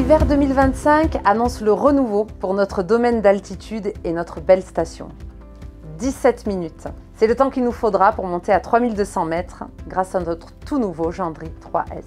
L'hiver 2025 annonce le renouveau pour notre domaine d'altitude et notre belle station. 17 minutes. C'est le temps qu'il nous faudra pour monter à 3200 mètres grâce à notre tout nouveau Gendry 3S.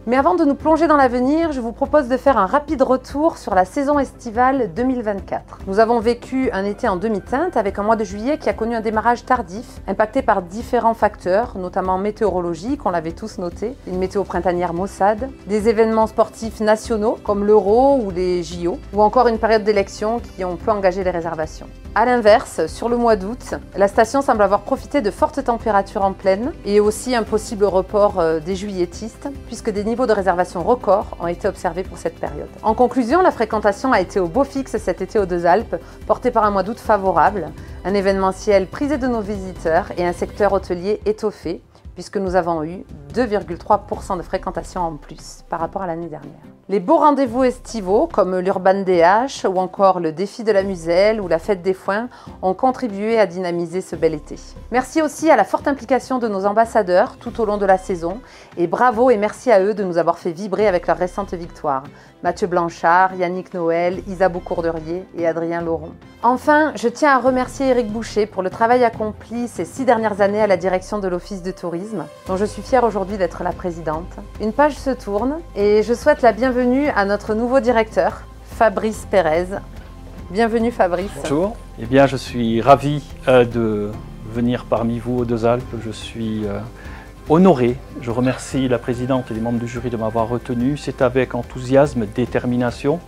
Mais avant de nous plonger dans l'avenir, je vous propose de faire un rapide retour sur la saison estivale 2024. Nous avons vécu un été en demi-teinte avec un mois de juillet qui a connu un démarrage tardif, impacté par différents facteurs, notamment météorologiques, on l'avait tous noté, une météo printanière maussade, des événements sportifs nationaux comme l'Euro ou les JO, ou encore une période d'élection qui ont peu engagé les réservations. A l'inverse, sur le mois d'août, la station semble avoir profité de fortes températures en plaine et aussi un possible report des juilletistes, puisque des niveaux de réservation records ont été observés pour cette période. En conclusion, la fréquentation a été au beau fixe cet été aux Deux-Alpes, portée par un mois d'août favorable, un événementiel prisé de nos visiteurs et un secteur hôtelier étoffé, puisque nous avons eu 2,3% de fréquentation en plus par rapport à l'année dernière. Les beaux rendez-vous estivaux, comme l'Urban DH ou encore le défi de la Muselle ou la fête des foins, ont contribué à dynamiser ce bel été. Merci aussi à la forte implication de nos ambassadeurs tout au long de la saison, et bravo et merci à eux de nous avoir fait vibrer avec leurs récentes victoires. Mathieu Blanchard, Yannick Noël, Isabeau Courderier et Adrien Laurent. Enfin, je tiens à remercier Éric Boucher pour le travail accompli ces 6 dernières années à la direction de l'Office de tourisme, dont je suis fière aujourd'hui d'être la présidente. Une page se tourne et je souhaite la bienvenue à notre nouveau directeur, Fabrice Pérez. Bienvenue Fabrice. Bonjour. Eh bien, je suis ravi de venir parmi vous aux Deux-Alpes. Je suis honoré. Je remercie la présidente et les membres du jury de m'avoir retenu. C'est avec enthousiasme et détermination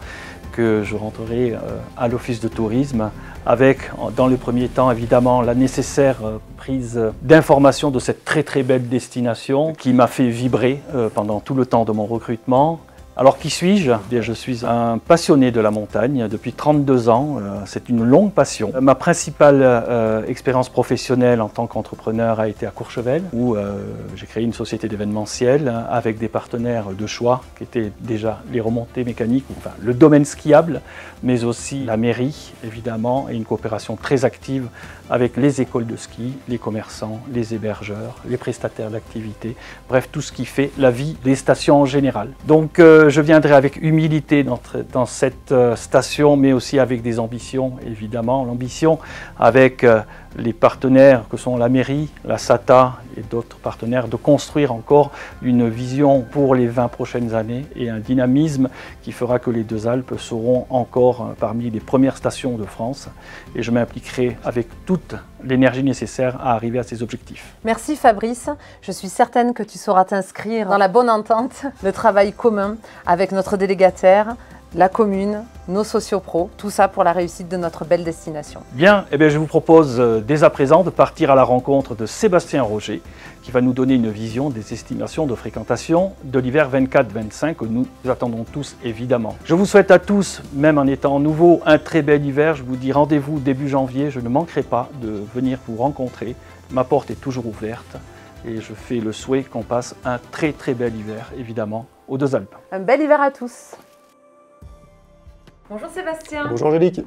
que je rentrerai à l'Office de tourisme avec, dans le premier temps, évidemment, la nécessaire prise d'information de cette très belle destination qui m'a fait vibrer pendant tout le temps de mon recrutement. Alors qui suis-je? Je suis un passionné de la montagne depuis 32 ans, c'est une longue passion. Ma principale expérience professionnelle en tant qu'entrepreneur a été à Courchevel, où j'ai créé une société d'événementiel avec des partenaires de choix qui étaient déjà les remontées mécaniques, enfin le domaine skiable, mais aussi la mairie évidemment, et une coopération très active avec les écoles de ski, les commerçants, les hébergeurs, les prestataires d'activités, bref tout ce qui fait la vie des stations en général. Donc je viendrai avec humilité dans cette station, mais aussi avec des ambitions, évidemment. L'ambition avec les partenaires que sont la mairie, la SATA et d'autres partenaires, de construire encore une vision pour les 20 prochaines années et un dynamisme qui fera que les Deux-Alpes seront encore parmi les premières stations de France. Et je m'impliquerai avec toute l'énergie nécessaire à arriver à ces objectifs. Merci Fabrice, je suis certaine que tu sauras t'inscrire dans la bonne entente, le travail commun avec notre délégataire, la commune, nos sociopros, tout ça pour la réussite de notre belle destination. Bien, eh bien je vous propose dès à présent de partir à la rencontre de Sébastien Roger qui va nous donner une vision des estimations de fréquentation de l'hiver 24-25 que nous attendons tous évidemment. Je vous souhaite à tous, même en étant nouveau, un très bel hiver. Je vous dis rendez-vous début janvier, je ne manquerai pas de venir vous rencontrer. Ma porte est toujours ouverte et je fais le souhait qu'on passe un très bel hiver évidemment aux Deux-Alpes. Un bel hiver à tous. Bonjour Sébastien. Bonjour Angélique.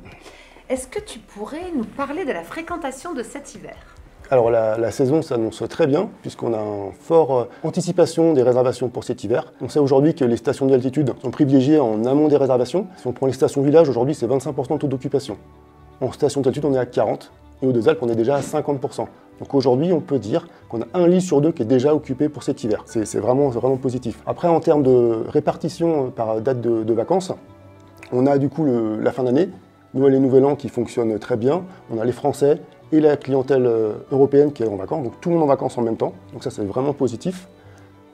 Est-ce que tu pourrais nous parler de la fréquentation de cet hiver? Alors la saison s'annonce très bien puisqu'on a une forte anticipation des réservations pour cet hiver. On sait aujourd'hui que les stations d'altitude sont privilégiées en amont des réservations. Si on prend les stations village, aujourd'hui c'est 25% de taux d'occupation. En station d'altitude on est à 40% et aux Deux-Alpes on est déjà à 50%. Donc aujourd'hui on peut dire qu'on a un lit sur 2 qui est déjà occupé pour cet hiver. C'est vraiment positif. Après en termes de répartition par date de vacances, on a du coup la fin d'année, Noël et Nouvel An qui fonctionnent très bien. On a les Français et la clientèle européenne qui est en vacances, donc tout le monde en vacances en même temps. Donc ça c'est vraiment positif.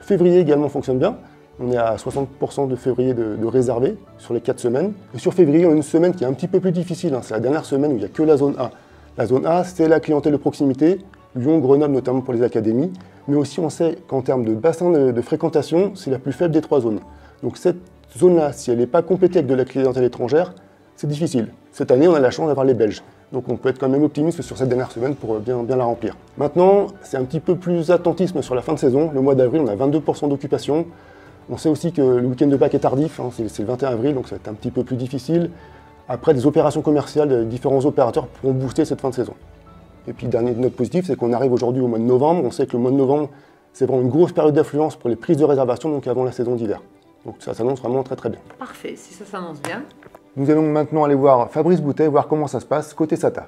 Février également fonctionne bien. On est à 60% de février de réservés sur les 4 semaines. Et sur février, on a une semaine qui est un petit peu plus difficile. C'est la dernière semaine où il n'y a que la zone A. La zone A, c'est la clientèle de proximité, Lyon, Grenoble notamment pour les académies. Mais aussi on sait qu'en termes de bassin de fréquentation, c'est la plus faible des 3 zones. Donc cette zone-là, si elle n'est pas complétée avec de la clientèle étrangère, c'est difficile. Cette année, on a la chance d'avoir les Belges. Donc on peut être quand même optimiste sur cette dernière semaine pour bien la remplir. Maintenant, c'est un petit peu plus attentisme sur la fin de saison. Le mois d'avril, on a 22% d'occupation. On sait aussi que le week-end de Pâques est tardif, c'est le 21 avril, donc ça va être un petit peu plus difficile. Après, des opérations commerciales de différents opérateurs pourront booster cette fin de saison. Et puis, dernière note positive, c'est qu'on arrive aujourd'hui au mois de novembre. On sait que le mois de novembre, c'est vraiment une grosse période d'affluence pour les prises de réservation, donc avant la saison d'hiver. Donc ça s'annonce vraiment très très bien. Parfait, si ça s'annonce bien. Nous allons maintenant aller voir Fabrice Boutet, voir comment ça se passe côté SATA.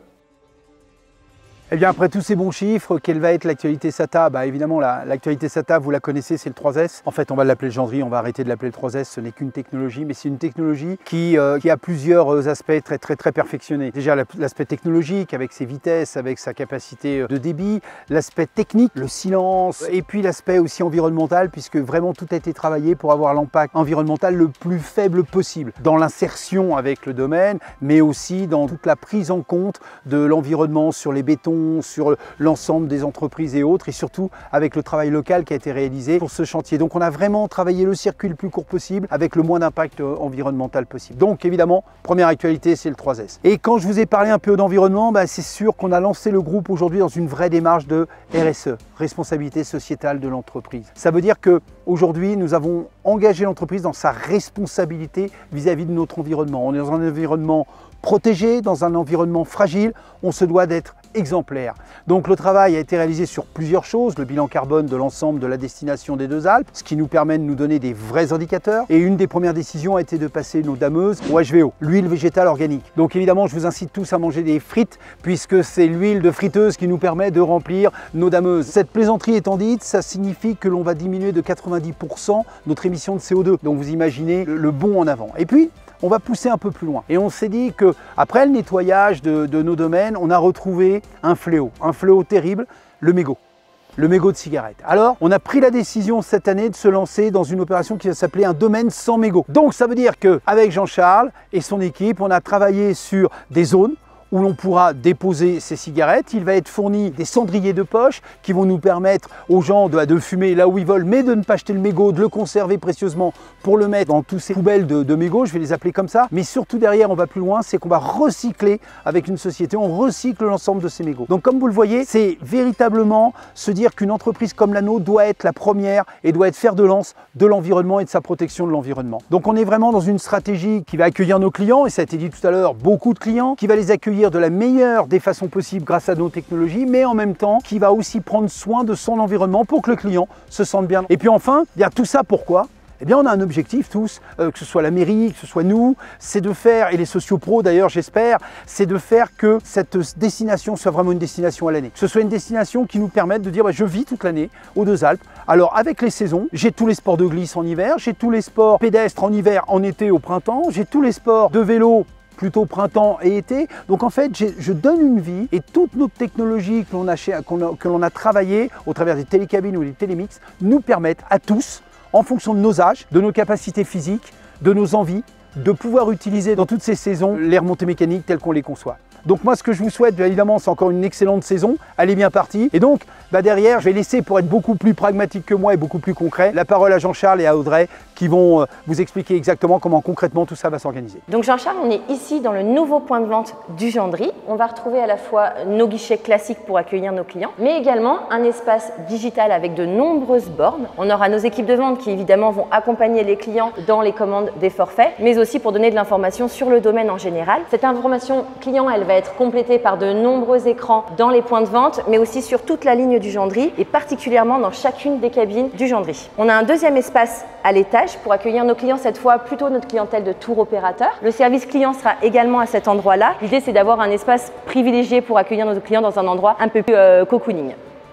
Eh bien, après tous ces bons chiffres, quelle va être l'actualité SATA? Évidemment, l'actualité SATA, vous la connaissez, c'est le 3S. En fait, on va l'appeler le Gendry, on va arrêter de l'appeler le 3S. Ce n'est qu'une technologie, mais c'est une technologie qui a plusieurs aspects très perfectionnés. Déjà, l'aspect technologique, avec ses vitesses, avec sa capacité de débit, l'aspect technique, le silence, et puis l'aspect aussi environnemental, puisque vraiment tout a été travaillé pour avoir l'impact environnemental le plus faible possible, dans l'insertion avec le domaine, mais aussi dans toute la prise en compte de l'environnement sur les bétons, sur l'ensemble des entreprises et autres, et surtout avec le travail local qui a été réalisé pour ce chantier. Donc on a vraiment travaillé le circuit le plus court possible avec le moins d'impact environnemental possible. Donc évidemment, première actualité, c'est le 3S. Et quand je vous ai parlé un peu d'environnement, c'est sûr qu'on a lancé le groupe aujourd'hui dans une vraie démarche de RSE, responsabilité sociétale de l'entreprise. Ça veut dire qu'aujourd'hui, nous avons engagé l'entreprise dans sa responsabilité vis-à-vis de notre environnement. On est dans un environnement protégé, dans un environnement fragile, on se doit d'être exemplaire. Donc le travail a été réalisé sur plusieurs choses, le bilan carbone de l'ensemble de la destination des Deux Alpes, ce qui nous permet de nous donner des vrais indicateurs. Et une des premières décisions a été de passer nos dameuses au HVO, l'huile végétale organique. Donc évidemment, je vous incite tous à manger des frites, puisque c'est l'huile de friteuse qui nous permet de remplir nos dameuses. Cette plaisanterie étant dite, ça signifie que l'on va diminuer de 90% notre émission de CO2. Donc vous imaginez le bond en avant. Et puis, on va pousser un peu plus loin. Et on s'est dit qu'après le nettoyage de nos domaines, on a retrouvé un fléau terrible, le mégot de cigarette. Alors, on a pris la décision cette année de se lancer dans une opération qui va s'appeler un domaine sans mégot. Donc ça veut dire qu'avec Jean-Charles et son équipe, on a travaillé sur des zones où l'on pourra déposer ces cigarettes. Il va être fourni des cendriers de poche qui vont nous permettre aux gens de fumer là où ils veulent, mais de ne pas jeter le mégot, de le conserver précieusement pour le mettre dans tous ces poubelles de mégots, je vais les appeler comme ça. Mais surtout derrière, on va plus loin, c'est qu'on va recycler avec une société, on recycle l'ensemble de ces mégots. Donc comme vous le voyez, c'est véritablement se dire qu'une entreprise comme la nôtre doit être la première et doit être fer de lance de l'environnement et de sa protection de l'environnement. Donc on est vraiment dans une stratégie qui va accueillir nos clients, et ça a été dit tout à l'heure, beaucoup de clients, qui va les accueillir de la meilleure des façons possibles grâce à nos technologies, mais en même temps qui va aussi prendre soin de son environnement pour que le client se sente bien. Et puis enfin, tout ça pourquoi ? Eh bien, on a un objectif tous, que ce soit la mairie, que ce soit nous, c'est de faire, et les sociopros d'ailleurs j'espère, c'est de faire que cette destination soit vraiment une destination à l'année. Que ce soit une destination qui nous permette de dire je vis toute l'année aux Deux Alpes. Alors avec les saisons, j'ai tous les sports de glisse en hiver, j'ai tous les sports pédestres en hiver, en été, au printemps, j'ai tous les sports de vélo plutôt printemps et été. Donc en fait, je donne une vie, et toute notre technologie que l'on a travaillé au travers des télécabines ou des télémix nous permettent à tous, en fonction de nos âges, de nos capacités physiques, de nos envies, de pouvoir utiliser dans toutes ces saisons les remontées mécaniques telles qu'on les conçoit. Donc moi, ce que je vous souhaite, bien évidemment, c'est encore une excellente saison. Elle est bien partie. Et donc, derrière, je vais laisser, pour être beaucoup plus pragmatique que moi et beaucoup plus concret, la parole à Jean-Charles et à Audrey qui vont vous expliquer exactement comment concrètement tout ça va s'organiser. Donc Jean-Charles, on est ici dans le nouveau point de vente du Gendry. On va retrouver à la fois nos guichets classiques pour accueillir nos clients, mais également un espace digital avec de nombreuses bornes. On aura nos équipes de vente qui évidemment vont accompagner les clients dans les commandes des forfaits, mais aussi pour donner de l'information sur le domaine en général. Cette information client, elle va être complétée par de nombreux écrans dans les points de vente, mais aussi sur toute la ligne du Gendry et particulièrement dans chacune des cabines du Gendry. On a un deuxième espace à l'étage pour accueillir nos clients, cette fois plutôt notre clientèle de tour opérateur. Le service client sera également à cet endroit-là. L'idée, c'est d'avoir un espace privilégié pour accueillir nos clients dans un endroit un peu plus cocooning.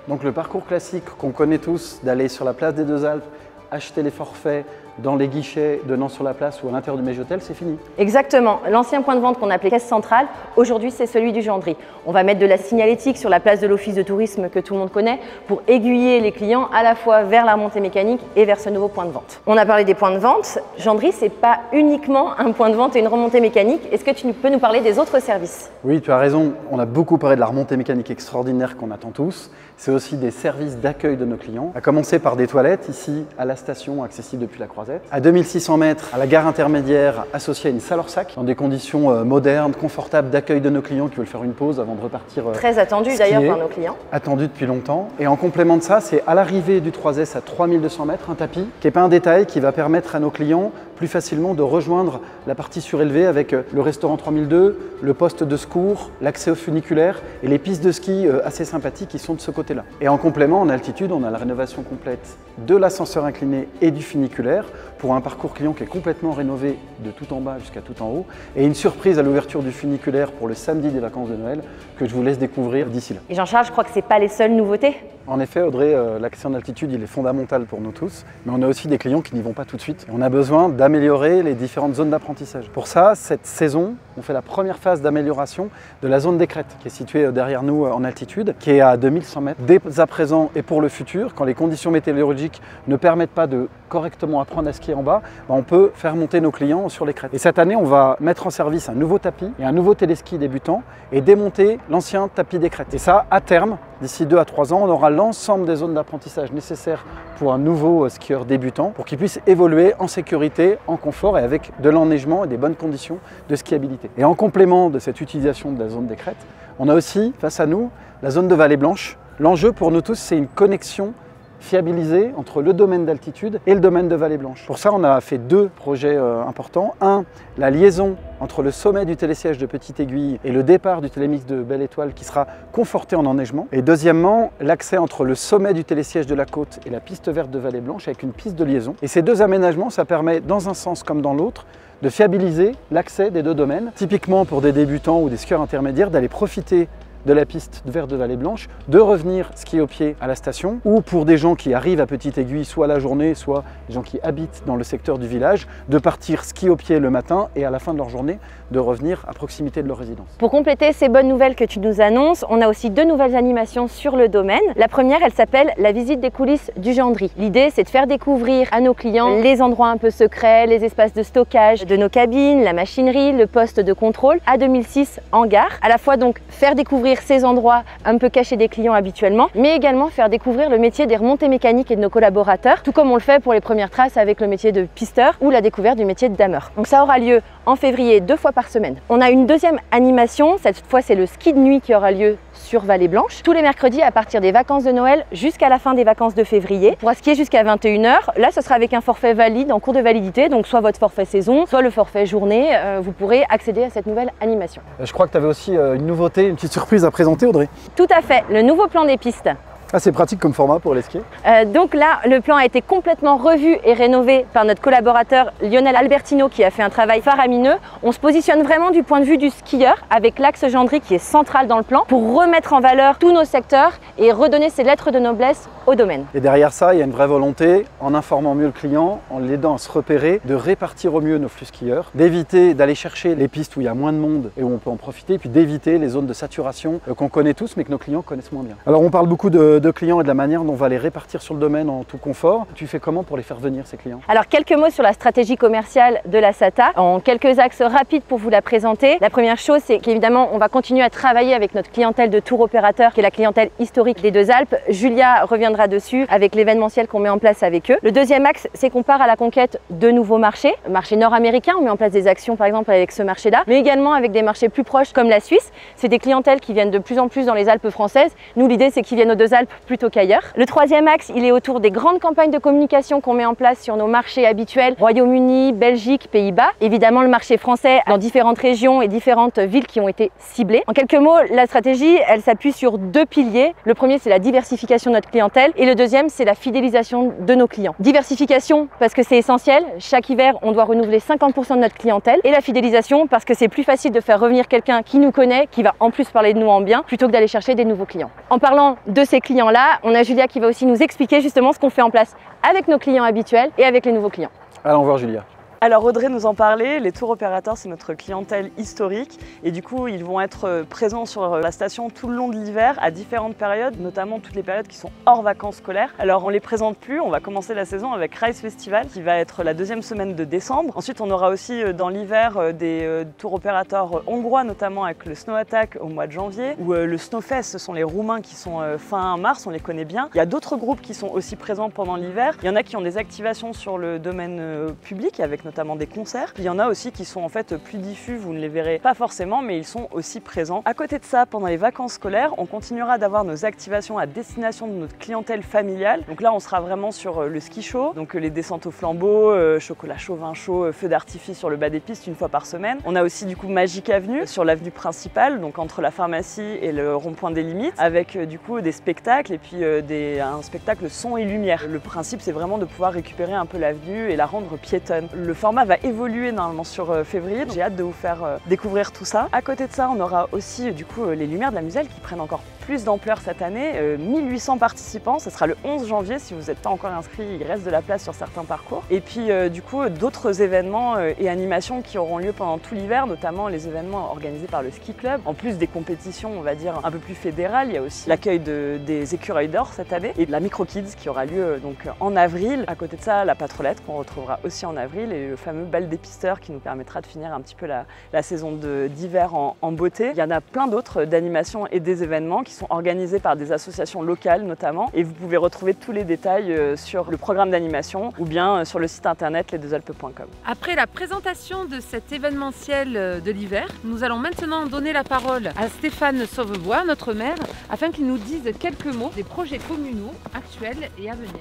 Donc le parcours classique qu'on connaît tous, d'aller sur la place des Deux Alpes, acheter les forfaits dans les guichets donnant sur la place ou à l'intérieur du Méjotel, c'est fini. Exactement. L'ancien point de vente qu'on appelait caisse centrale, aujourd'hui c'est celui du Gendry. On va mettre de la signalétique sur la place de l'office de tourisme que tout le monde connaît pour aiguiller les clients à la fois vers la remontée mécanique et vers ce nouveau point de vente. On a parlé des points de vente. Gendry, c'est pas uniquement un point de vente et une remontée mécanique. Est-ce que tu peux nous parler des autres services? Oui, tu as raison. On a beaucoup parlé de la remontée mécanique extraordinaire qu'on attend tous. C'est aussi des services d'accueil de nos clients, à commencer par des toilettes ici à la station accessible depuis la Croisette. À 2600 mètres, à la gare intermédiaire associée à une salle hors sac, dans des conditions modernes, confortables d'accueil de nos clients qui veulent faire une pause avant de repartir. Très attendu d'ailleurs par nos clients. Attendu depuis longtemps. Et en complément de ça, c'est à l'arrivée du 3S à 3200 mètres, un tapis qui n'est pas un détail, qui va permettre à nos clients plus facilement de rejoindre la partie surélevée avec le restaurant 3002, le poste de secours, l'accès au funiculaire et les pistes de ski assez sympathiques qui sont de ce côté-là. Et en complément, en altitude, on a la rénovation complète de l'ascenseur incliné et du funiculaire pour un parcours client qui est complètement rénové de tout en bas jusqu'à tout en haut et une surprise à l'ouverture du funiculaire pour le samedi des vacances de Noël que je vous laisse découvrir d'ici là. Et Jean-Charles, je crois que ce n'est pas les seules nouveautés. En effet, Audrey, l'accès en altitude, il est fondamental pour nous tous, mais on a aussi des clients qui n'y vont pas tout de suite. On a besoin d'améliorer les différentes zones d'apprentissage. Pour ça, cette saison, on fait la première phase d'amélioration de la zone des crêtes, qui est située derrière nous en altitude, qui est à 2100 mètres. Dès à présent et pour le futur, quand les conditions météorologiques ne permettent pas de correctement apprendre à skier en bas, on peut faire monter nos clients sur les crêtes. Et cette année, on va mettre en service un nouveau tapis et un nouveau téléski débutant et démonter l'ancien tapis des crêtes. Et ça, à terme, d'ici 2 à 3 ans, on aura l'ensemble des zones d'apprentissage nécessaires pour un nouveau skieur débutant pour qu'il puisse évoluer en sécurité, en confort et avec de l'enneigement et des bonnes conditions de skiabilité. Et en complément de cette utilisation de la zone des crêtes, on a aussi face à nous la zone de Vallée Blanche. L'enjeu pour nous tous, c'est une connexion fiabilisée entre le domaine d'altitude et le domaine de Vallée Blanche. Pour ça, on a fait 2 projets importants. Un, la liaison entre le sommet du télésiège de Petite Aiguille et le départ du télémix de Belle Étoile qui sera conforté en enneigement. Et deuxièmement, l'accès entre le sommet du télésiège de la côte et la piste verte de Vallée Blanche avec une piste de liaison. Et ces 2 aménagements, ça permet dans un sens comme dans l'autre de fiabiliser l'accès des 2 domaines. Typiquement pour des débutants ou des skieurs intermédiaires, d'aller profiter de la piste verte de Vallée Blanche, de revenir skier au pied à la station, ou pour des gens qui arrivent à Petite Aiguille, soit la journée, soit des gens qui habitent dans le secteur du village, de partir skier au pied le matin et à la fin de leur journée, de revenir à proximité de leur résidence. Pour compléter ces bonnes nouvelles que tu nous annonces, on a aussi 2 nouvelles animations sur le domaine. La première, elle s'appelle la visite des coulisses du Gendry. L'idée, c'est de faire découvrir à nos clients les endroits un peu secrets, les espaces de stockage de nos cabines, la machinerie, le poste de contrôle A2006 en gare. À la fois donc faire découvrir ces endroits un peu cachés des clients habituellement, mais également faire découvrir le métier des remontées mécaniques et de nos collaborateurs, tout comme on le fait pour les premières traces avec le métier de pisteur ou la découverte du métier de dameur. Donc ça aura lieu en février 2 fois par semaine. On a une deuxième animation, cette fois c'est le ski de nuit qui aura lieu sur Vallée Blanche, tous les mercredis à partir des vacances de Noël jusqu'à la fin des vacances de février. On pourra skier jusqu'à 21h. Là, ce sera avec un forfait valide en cours de validité, donc soit votre forfait saison, soit le forfait journée. Vous pourrez accéder à cette nouvelle animation. Je crois que tu avais aussi une nouveauté, une petite surprise à présenter, Audrey. Tout à fait, le nouveau plan des pistes. Ah, c'est pratique comme format pour les skier. Donc là, le plan a été complètement revu et rénové par notre collaborateur Lionel Albertino qui a fait un travail faramineux. On se positionne vraiment du point de vue du skieur avec l'axe Gendry qui est central dans le plan pour remettre en valeur tous nos secteurs et redonner ses lettres de noblesse au domaine. Et derrière ça, il y a une vraie volonté, en informant mieux le client, en l'aidant à se repérer, de répartir au mieux nos flux skieurs, d'éviter d'aller chercher les pistes où il y a moins de monde et où on peut en profiter, puis d'éviter les zones de saturation qu'on connaît tous mais que nos clients connaissent moins bien. Alors on parle beaucoup de clients et de la manière dont on va les répartir sur le domaine en tout confort. Tu fais comment pour les faire venir, ces clients? Alors quelques mots sur la stratégie commerciale de la SATA, en quelques axes rapides pour vous la présenter. La première chose, c'est qu'évidemment on va continuer à travailler avec notre clientèle de tour opérateur qui est la clientèle historique des Deux Alpes. Julia reviendra dessus avec l'événementiel qu'on met en place avec eux. Le deuxième axe, c'est qu'on part à la conquête de nouveaux marchés. Marché nord-américain, on met en place des actions par exemple avec ce marché-là, mais également avec des marchés plus proches comme la Suisse. C'est des clientèles qui viennent de plus en plus dans les Alpes françaises. Nous, l'idée, c'est qu'ils viennent aux Deux Alpes plutôt qu'ailleurs. Le troisième axe, il est autour des grandes campagnes de communication qu'on met en place sur nos marchés habituels, Royaume-Uni, Belgique, Pays-Bas. Évidemment, le marché français dans différentes régions et différentes villes qui ont été ciblées. En quelques mots, la stratégie, elle s'appuie sur 2 piliers. Le premier, c'est la diversification de notre clientèle et le deuxième, c'est la fidélisation de nos clients. Diversification, parce que c'est essentiel. Chaque hiver, on doit renouveler 50% de notre clientèle. Et la fidélisation, parce que c'est plus facile de faire revenir quelqu'un qui nous connaît, qui va en plus parler de nous en bien, plutôt que d'aller chercher des nouveaux clients. En parlant de ces clients-là, on a Julia qui va aussi nous expliquer justement ce qu'on fait en place avec nos clients habituels et avec les nouveaux clients. Allons voir Julia. Alors Audrey nous en parlait, les tours opérateurs c'est notre clientèle historique et du coup ils vont être présents sur la station tout le long de l'hiver à différentes périodes, notamment toutes les périodes qui sont hors vacances scolaires. Alors on les présente plus, on va commencer la saison avec Rise Festival qui va être la 2e semaine de décembre. Ensuite on aura aussi dans l'hiver des tours opérateurs hongrois, notamment avec le Snow Attack au mois de janvier ou le Snowfest, ce sont les Roumains qui sont fin mars, on les connaît bien. Il y a d'autres groupes qui sont aussi présents pendant l'hiver. Il y en a qui ont des activations sur le domaine public avec notre notamment des concerts. Puis il y en a aussi qui sont en fait plus diffus, vous ne les verrez pas forcément, mais ils sont aussi présents. À côté de ça, pendant les vacances scolaires, on continuera d'avoir nos activations à destination de notre clientèle familiale. Donc là, on sera vraiment sur le ski chaud, donc les descentes au flambeau, chocolat chaud, vin chaud, feu d'artifice sur le bas des pistes une fois par semaine. On a aussi du coup Magic Avenue sur l'avenue principale, donc entre la pharmacie et le rond-point des Limites, avec du coup des spectacles et puis un spectacle son et lumière. Le principe, c'est vraiment de pouvoir récupérer un peu l'avenue et la rendre piétonne. Le format va évoluer normalement sur février, j'ai hâte de vous faire découvrir tout ça. À côté de ça, on aura aussi du coup les lumières de la Muselle qui prennent encore plus d'ampleur cette année, 1800 participants, ce sera le 11 janvier, si vous n'êtes pas encore inscrit, il reste de la place sur certains parcours. Et puis du coup d'autres événements et animations qui auront lieu pendant tout l'hiver, notamment les événements organisés par le Ski Club. En plus des compétitions, on va dire, un peu plus fédérales, il y a aussi l'accueil des écureuils d'or cette année et de la Micro Kids qui aura lieu donc en avril. À côté de ça, la Patrolette qu'on retrouvera aussi en avril et le fameux bal des pisteurs qui nous permettra de finir un petit peu la saison d'hiver en beauté. Il y en a plein d'autres d'animations et des événements qui sont organisés par des associations locales notamment, et vous pouvez retrouver tous les détails sur le programme d'animation ou bien sur le site internet lesdeuxalpes.com. Après la présentation de cet événementiel de l'hiver, nous allons maintenant donner la parole à Stéphane Sauvebois, notre maire, afin qu'il nous dise quelques mots des projets communaux actuels et à venir.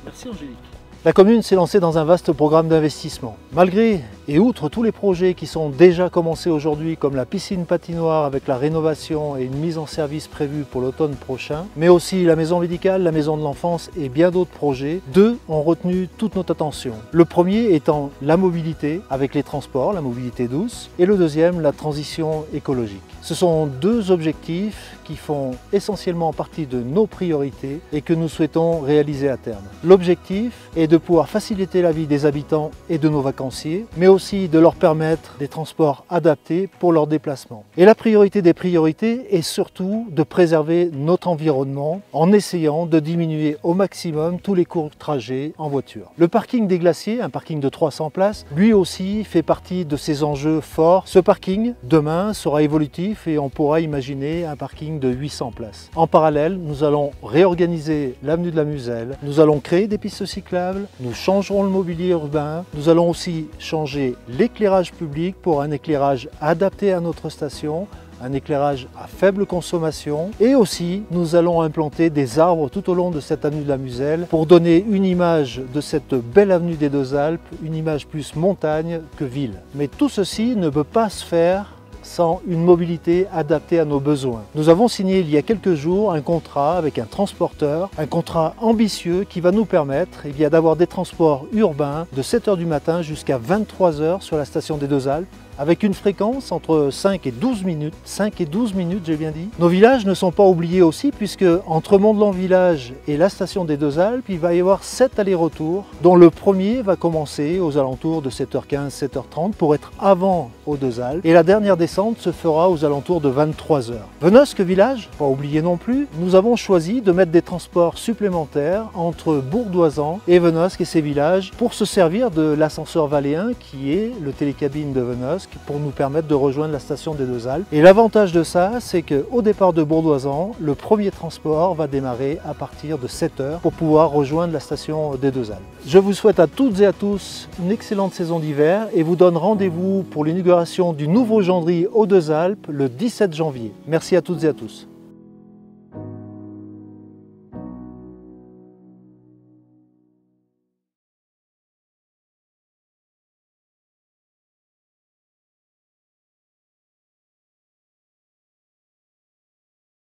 Merci Angélique. La commune s'est lancée dans un vaste programme d'investissement. Malgré et outre tous les projets qui sont déjà commencés aujourd'hui, comme la piscine patinoire avec la rénovation et une mise en service prévue pour l'automne prochain, mais aussi la maison médicale, la maison de l'enfance et bien d'autres projets, deux ont retenu toute notre attention. Le premier étant la mobilité avec les transports, la mobilité douce, et le deuxième, la transition écologique. Ce sont deux objectifs qui font essentiellement partie de nos priorités et que nous souhaitons réaliser à terme. L'objectif est de pouvoir faciliter la vie des habitants et de nos vacanciers, mais aussi de leur permettre des transports adaptés pour leurs déplacements. Et la priorité des priorités est surtout de préserver notre environnement en essayant de diminuer au maximum tous les courts trajets en voiture. Le parking des Glaciers, un parking de 300 places, lui aussi fait partie de ces enjeux forts. Ce parking, demain, sera évolutif et on pourra imaginer un parking de 800 places. En parallèle, nous allons réorganiser l'avenue de la Muselle, nous allons créer des pistes cyclables, nous changerons le mobilier urbain, nous allons aussi changer l'éclairage public pour un éclairage adapté à notre station, un éclairage à faible consommation, et aussi nous allons implanter des arbres tout au long de cette avenue de la Muselle pour donner une image de cette belle avenue des Deux-Alpes, une image plus montagne que ville. Mais tout ceci ne peut pas se faire sans une mobilité adaptée à nos besoins. Nous avons signé il y a quelques jours un contrat avec un transporteur, un contrat ambitieux qui va nous permettre d'avoir des transports urbains de 7 h du matin jusqu'à 23 h sur la station des Deux-Alpes, avec une fréquence entre 5 et 12 minutes. 5 et 12 minutes, j'ai bien dit. Nos villages ne sont pas oubliés aussi, puisque entre Mont-de-Lan village et la station des Deux-Alpes, il va y avoir 7 allers-retours, dont le premier va commencer aux alentours de 7h15, 7h30 pour être avant aux Deux-Alpes. Et la dernière descente se fera aux alentours de 23 h. Venosque village, pas oublié non plus, nous avons choisi de mettre des transports supplémentaires entre Bourdoisan et Venosque et ses villages pour se servir de l'ascenseur valéen qui est le télécabine de Venosque, pour nous permettre de rejoindre la station des Deux-Alpes. Et l'avantage de ça, c'est qu'au départ de Bourdoisan, le premier transport va démarrer à partir de 7 h pour pouvoir rejoindre la station des Deux-Alpes. Je vous souhaite à toutes et à tous une excellente saison d'hiver et vous donne rendez-vous pour l'inauguration du nouveau Gendry aux Deux-Alpes le 17 janvier. Merci à toutes et à tous.